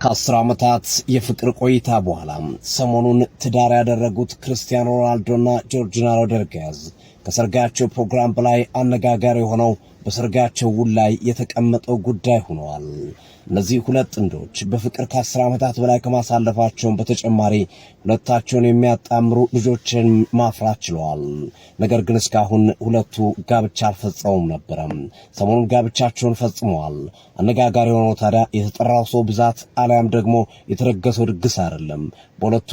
ከ10 ዓመታት የፍቅር ቆይታ በኋላ ሰሞኑን ትዳር ያደረጉት ክርስቲያኖ ሮናልዶና ጆርጂና ሮድሪጌዝ ከሰርጋቸው ፕሮግራም በላይ አነጋጋሪ ሆነው በሰርጋቸው ውል ላይ የተቀመጠው ጉዳይ ሆነዋል። እነዚህ ሁለት ጥንዶች በፍቅር ከ10 ዓመታት በላይ ከማሳለፋቸው በተጨማሪ ሁለታቸውን የሚያጣምሩ ልጆችን ማፍራት ችለዋል። ነገር ግን እስካሁን ሁለቱ ጋብቻ አልፈጸሙም ነበር። ሰሞኑን ጋብቻቸውን ፈጽመዋል። አነጋጋሪ ሆኖ ታዲያ የተጠራው ሰው ብዛት አልያም ደግሞ የተረገሰው ድግስ አይደለም። በሁለቱ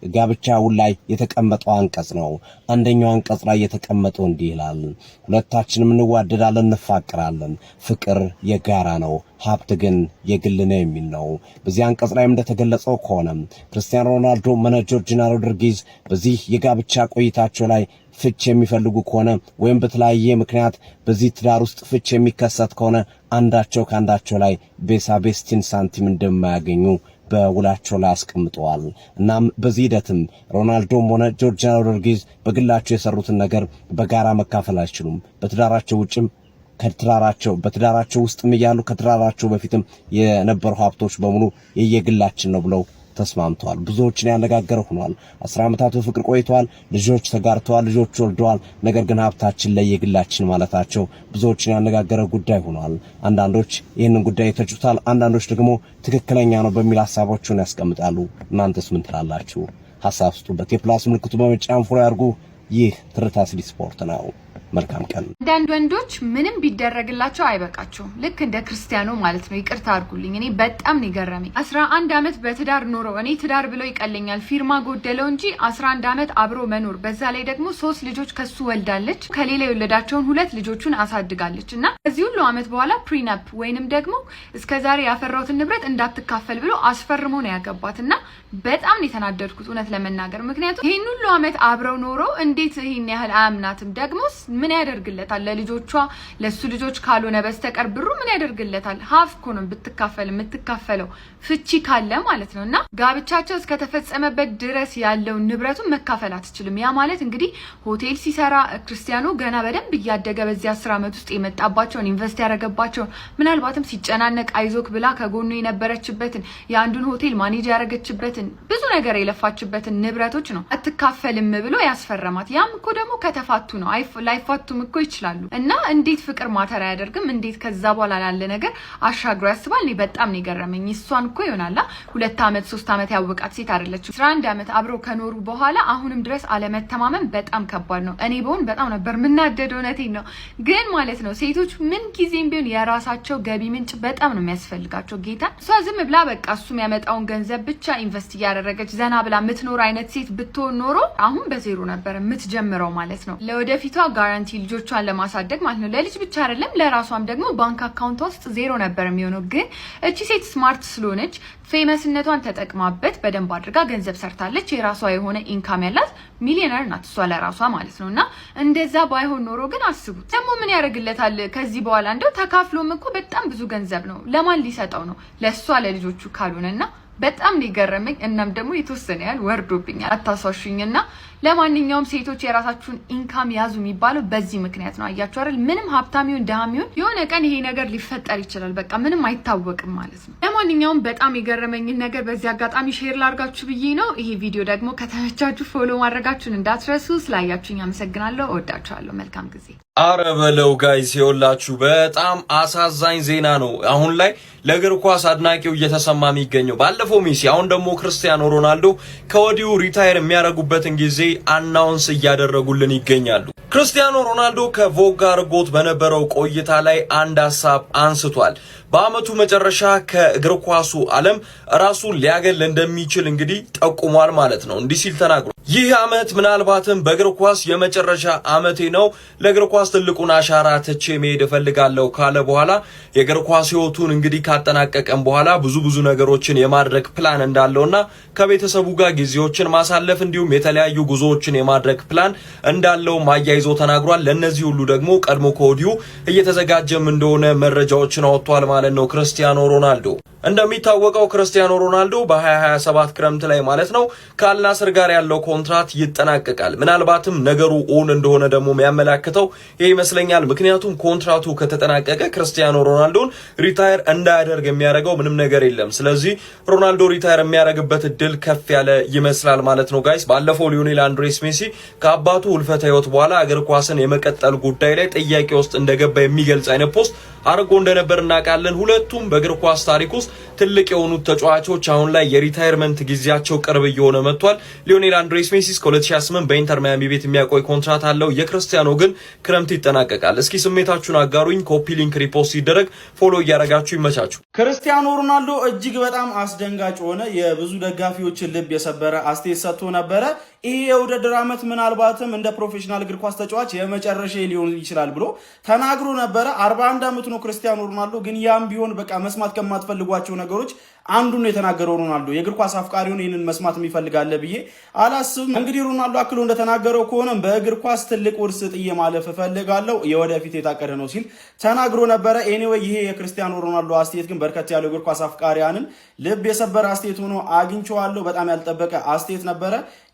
ጋብቻ ውል ላይ የተቀመጠው አንቀጽ ነው። አንደኛው አንቀጽ ላይ የተቀመጠው እንዲህ ይላል: ሁለታችንም እንዋደዳለን፣ እንፋቀራለን፣ ፍቅር የጋራ ነው፣ ሀብት ግን የግል ነው የሚል ነው። በዚህ አንቀጽ ላይ እንደተገለጸው ከሆነ ክርስቲያኖ ሮናልዶ እና ጆርጂና ሮድሪጌዝ በዚህ የጋብቻ ቆይታቸው ላይ ፍች የሚፈልጉ ከሆነ ወይም በተለያየ ምክንያት በዚህ ትዳር ውስጥ ፍች የሚከሰት ከሆነ አንዳቸው ካንዳቸው ላይ ቤሳቤስቲን ሳንቲም እንደማያገኙ በውላቸው ላይ አስቀምጠዋል። እናም በዚህ ሂደትም ሮናልዶም ሆነ ጆርጂና ሮድሪጌዝ በግላቸው የሰሩትን ነገር በጋራ መካፈል አይችሉም። በትዳራቸው ውጭም በትዳራቸው ውስጥም እያሉ ከትዳራቸው በፊትም የነበሩ ሀብቶች በሙሉ የየግላችን ነው ብለው ተስማምተዋል። ብዙዎችን ያነጋገረ ሆኗል። 10 ዓመታት በፍቅር ቆይተዋል። ልጆች ተጋርተዋል፣ ልጆች ወልደዋል። ነገር ግን ሀብታችን ለየግላችን ማለታቸው ብዙዎችን ያነጋገረ ጉዳይ ሆኗል። አንዳንዶች ይህንን ጉዳይ ተችቷል፣ አንዳንዶች ደግሞ ትክክለኛ ነው በሚል ሐሳቦችን ያስቀምጣሉ። እናንተስ ምን ትላላችሁ? ሐሳብ ስጡበት። የፕላስ ምልክቱ በመጫን ፎሎ ያርጉ። ይህ ትርታ ሲዲ ስፖርት ነው። መልካም ቀን። አንዳንድ ወንዶች ምንም ቢደረግላቸው አይበቃቸውም፣ ልክ እንደ ክርስቲያኖ ማለት ነው። ይቅርታ አድርጉልኝ፣ እኔ በጣም ነው የገረመኝ። 11 ዓመት በትዳር ኖሮ እኔ ትዳር ብሎ ይቀለኛል ፊርማ ጎደለው እንጂ 11 ዓመት አብሮ መኖር፣ በዛ ላይ ደግሞ 3 ልጆች ከሱ ወልዳለች፣ ከሌላ የወለዳቸውን 2 ልጆቹን አሳድጋለች እና ከዚህ ሁሉ ዓመት በኋላ ፕሪናፕ ወይንም ደግሞ እስከዛሬ ያፈራሁትን ንብረት እንዳትካፈል ብሎ አስፈርሞ ነው ያገባትና በጣም ነው የተናደድኩት እውነት ለመናገር። ምክንያቱም ይሄን ሁሉ ዓመት አብረው ኖሮ እንዴት ይሄን ያህል አያምናትም? ደግሞስ ምን ያደርግለታል? ለልጆቿ ለሱ ልጆች ካልሆነ በስተቀር ብሩ ምን ያደርግለታል? ሀፍ እኮ ነው የምትካፈለው ፍቺ ካለ ማለት ነውና ጋብቻቸው እስከተፈጸመበት ድረስ ያለው ንብረቱን መካፈል አትችልም። ያ ማለት እንግዲህ ሆቴል ሲሰራ ክርስቲያኖ ገና በደንብ እያደገ በዚህ 10 ዓመት ውስጥ የመጣባቸውን ኢንቨስት ያደረገባቸውን ምናልባትም ሲጨናነቅ አይዞክ ብላ ከጎኑ የነበረችበትን የአንዱን ሆቴል ማኔጅ ያደረገችበትን ብዙ ነገር የለፋችበትን ንብረቶች ነው አትካፈልም ብሎ ያስፈረማት። ያም እኮ ደግሞ ከተፋቱ ነው ላይፋቱም እኮ ይችላሉ። እና እንዴት ፍቅር ማተር አያደርግም? እንዴት ከዛ በኋላ ያለ ነገር አሻግሮ ያስባል? እኔ በጣም ነው የገረመኝ። እሷን እኮ ይሆናላ 2 ዓመት 3 ዓመት ያወቃት ሴት አይደለችም። 11 ዓመት አብረው ከኖሩ በኋላ አሁንም ድረስ አለመተማመን በጣም ከባድ ነው። እኔ በሆን በጣም ነበር ምናደደው። እውነቴን ነው። ግን ማለት ነው ሴቶች ምን ጊዜም ቢሆን የራሳቸው ገቢ ምንጭ በጣም ነው የሚያስፈልጋቸው። ጌታ እሷ ዝም ብላ በቃ እሱ የሚያመጣውን ገንዘብ ብቻ ኢንቨስት እያደረገች ዘና ብላ የምትኖር አይነት ሴት ብትሆን ኖሮ አሁን በዜሮ ነበር የምትጀምረው ማለት ነው። ለወደፊቷ ጋራንቲ ልጆቿን ለማሳደግ ማለት ነው። ለልጅ ብቻ አይደለም ለራሷም ደግሞ ባንክ አካውንት ውስጥ ዜሮ ነበር የሚሆነው። ግን እቺ ሴት ስማርት ስለሆነች ፌመስነቷን ተጠቅማበት በደንብ አድርጋ ገንዘብ ሰርታለች። የራሷ የሆነ ኢንካም ያላት ሚሊዮነር ናት እሷ ለራሷ ማለት ነውና እንደዛ ባይሆን ኖሮ ግን አስቡት ደግሞ ምን ያደርግለታል ከዚህ በኋላ? እንደው ተካፍሎም እኮ በጣም ብዙ ገንዘብ ነው። ለማን ሊሰጠው ነው? ለሷ ለልጆቹ ካልሆነና በጣም ሊገረመኝ እናም ደግሞ የተወሰነ ያህል ወርዶብኛል። አታሳሹኝና ለማንኛውም ሴቶች የራሳችሁን ኢንካም ያዙ የሚባለው በዚህ ምክንያት ነው። አያችሁ አይደል? ምንም ሀብታም ይሁን ደሃም ይሁን የሆነ ቀን ይሄ ነገር ሊፈጠር ይችላል። በቃ ምንም አይታወቅም ማለት ነው። ለማንኛውም በጣም የገረመኝን ነገር በዚህ አጋጣሚ ሼር ላርጋችሁ ብዬ ነው። ይሄ ቪዲዮ ደግሞ ከተመቻችሁ ፎሎ ማድረጋችሁን እንዳትረሱ። ስላያችሁኝ አመሰግናለሁ። እወዳችኋለሁ። መልካም ጊዜ። አረ በለው ጋይስ፣ ይኸውላችሁ በጣም አሳዛኝ ዜና ነው አሁን ላይ ለእግር ኳስ አድናቂው እየተሰማ የሚገኘው። ባለፈው ሜሲ፣ አሁን ደግሞ ክርስቲያኖ ሮናልዶ ከወዲሁ ሪታየር የሚያደርጉበትን ጊዜ አናውንስ እያደረጉልን ይገኛሉ። ክርስቲያኖ ሮናልዶ ከቮግ ጋር ጎት በነበረው ቆይታ ላይ አንድ ሐሳብ አንስቷል። በአመቱ መጨረሻ ከእግር ኳሱ ዓለም ራሱን ሊያገል እንደሚችል እንግዲህ ጠቁሟል ማለት ነው። እንዲህ ሲል ተናግሯል። ይህ አመት ምናልባትም በእግር ኳስ የመጨረሻ አመቴ ነው፣ ለእግር ኳስ ትልቁን አሻራ ትቼ መሄድ እፈልጋለሁ ካለ በኋላ የእግር ኳስ ህይወቱን እንግዲህ ካጠናቀቀም በኋላ ብዙ ነገሮችን የማድረግ ፕላን እንዳለውና ከቤተሰቡ ጋር ጊዜዎችን ማሳለፍ እንዲሁም የተለያዩ ጉዞዎችን የማድረግ ፕላን እንዳለው ማያይዞ ተናግሯል። ለነዚህ ሁሉ ደግሞ ቀድሞ ከወዲሁ እየተዘጋጀም እንደሆነ መረጃዎችን አወጥቷል ማለት ነው ክርስቲያኖ ሮናልዶ። እንደሚታወቀው ክርስቲያኖ ሮናልዶ በ2027 ክረምት ላይ ማለት ነው ከአልናስር ጋር ያለው ኮንትራት ይጠናቀቃል። ምናልባትም ነገሩ ኦን እንደሆነ ደግሞ የሚያመላክተው ይሄ ይመስለኛል። ምክንያቱም ኮንትራቱ ከተጠናቀቀ ክርስቲያኖ ሮናልዶን ሪታየር እንዳያደርግ የሚያደርገው ምንም ነገር የለም። ስለዚህ ሮናልዶ ሪታየር የሚያደርግበት እድል ከፍ ያለ ይመስላል ማለት ነው ጋይስ። ባለፈው ሊዮኔል አንድሬስ ሜሲ ከአባቱ ህልፈተ ህይወት በኋላ እግር ኳስን የመቀጠል ጉዳይ ላይ ጥያቄ ውስጥ እንደገባ የሚገልጽ አይነት ፖስት አርጎ እንደነበር እናውቃለን። ሁለቱም በእግር ኳስ ታሪክ ውስጥ ትልቅ የሆኑት ተጫዋቾች አሁን ላይ የሪታየርመንት ጊዜያቸው ቅርብ እየሆነ መጥቷል። ሊዮኔል አንድሬስ ሜሲ እስከ 2028 በኢንተር ማያሚ ቤት የሚያቆይ ኮንትራት አለው። የክርስቲያኖ ግን ክረምት ይጠናቀቃል። እስኪ ስሜታችሁን አጋሩኝ። ኮፒ ሊንክ ሪፖስት ሲደረግ ፎሎ እያደረጋችሁ ይመቻችሁ። ክርስቲያኖ ሮናልዶ እጅግ በጣም አስደንጋጭ ሆነ የብዙ ደጋፊዎችን ልብ የሰበረ አስተያየት ሰጥቶ ነበረ። ይሄ የውድድር ዓመት ምናልባትም እንደ ፕሮፌሽናል እግር ኳስ ተጫዋች የመጨረሻ ሊሆን ይችላል ብሎ ተናግሮ ነበረ። 41 ዓመቱ ነው ክርስቲያኖ ሮናልዶ። ግን ያም ቢሆን በቃ መስማት ከማትፈልጓቸው ነገሮች አንዱን ነው የተናገረው ሮናልዶ። የእግር ኳስ አፍቃሪውን ይህንን መስማት የሚፈልጋለ ብዬ አላስብም። እንግዲህ ሮናልዶ አክሎ እንደተናገረው ከሆነ በእግር ኳስ ትልቅ ውርስ ጥዬ ማለፍ እፈልጋለሁ፣ የወደፊት የታቀደ ነው ሲል ተናግሮ ነበረ። ኤኒዌይ ይሄ የክርስቲያኖ ሮናልዶ አስተያየት ግን በርከት ያለው እግር ኳስ አፍቃሪያንን ልብ የሰበረ አስተያየት ሆኖ አግኝቼዋለሁ። በጣም ያልጠበቀ አስተያየት ነበረ።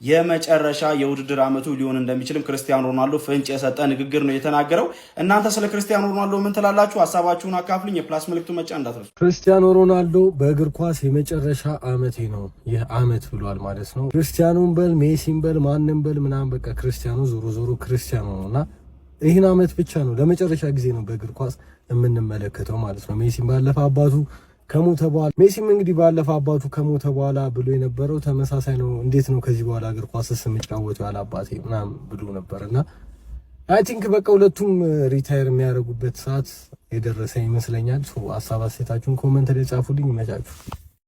የመጨረሻ የውድድር ዓመቱ ሊሆን እንደሚችልም ክርስቲያኖ ሮናልዶ ፍንጭ የሰጠ ንግግር ነው የተናገረው። እናንተ ስለ ክርስቲያኖ ሮናልዶ ምን ትላላችሁ? ሐሳባችሁን አካፍሉኝ። የፕላስ ምልክቱ መጫን እንዳትረሱ። ክርስቲያኖ ሮናልዶ በእግር ኳስ የመጨረሻ ዓመቴ ነው ይህ ዓመት ብሏል ማለት ነው። ክርስቲያኖን በል ሜሲን በል ማንም በል ምናምን በቃ ክርስቲያኖ ዞሮ ክርስቲያኖ ነውና ይህን ዓመት ብቻ ነው ለመጨረሻ ጊዜ ነው በእግር ኳስ የምንመለከተው ማለት ነው። ሜሲን ባለፈ አባቱ ከሞተ በኋላ ሜሲም እንግዲህ ባለፈ አባቱ ከሞተ በኋላ ብሎ የነበረው ተመሳሳይ ነው። እንዴት ነው ከዚህ በኋላ እግር ኳስስ የምጫወተው ያለ አባቴ ምናምን ብሎ ነበርና አይ ቲንክ በቃ ሁለቱም ሪታየር የሚያደርጉበት ሰዓት የደረሰ ይመስለኛል። ሀሳብ አስተያየታችሁን ኮሜንት ላይ ጻፉልኝ። ይመቻችሁ።